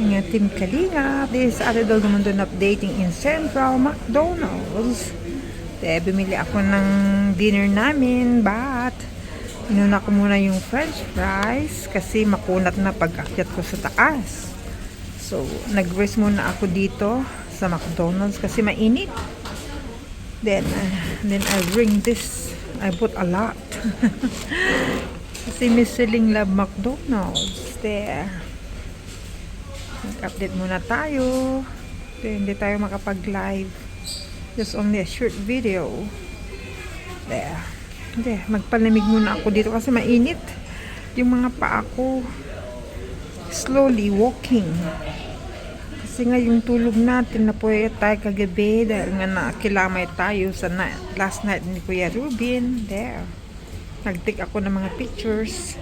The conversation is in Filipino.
Nga Team Kalinga. This is Ate Dol Dumundun updating in Central McDonald's. Bumili ako ng dinner namin, but inuna ko muna yung french fries kasi makunat na pag-akyat ko sa taas. So, nag-rest muna ako dito sa McDonald's kasi mainit. Then I bring this. I bought a lot. Kasi Miss Celine love McDonald's. There. Mag-update muna tayo. Hindi tayo makapag-live. Just only a short video. There. Magpalamig muna ako dito kasi mainit. Yung mga paa ko slowly walking. Kasi nga yung tulog natin na po tayo kagabi dahil nga nakilamay tayo sa last night ni Kuya Ruben. There. Nag-take ako ng mga pictures.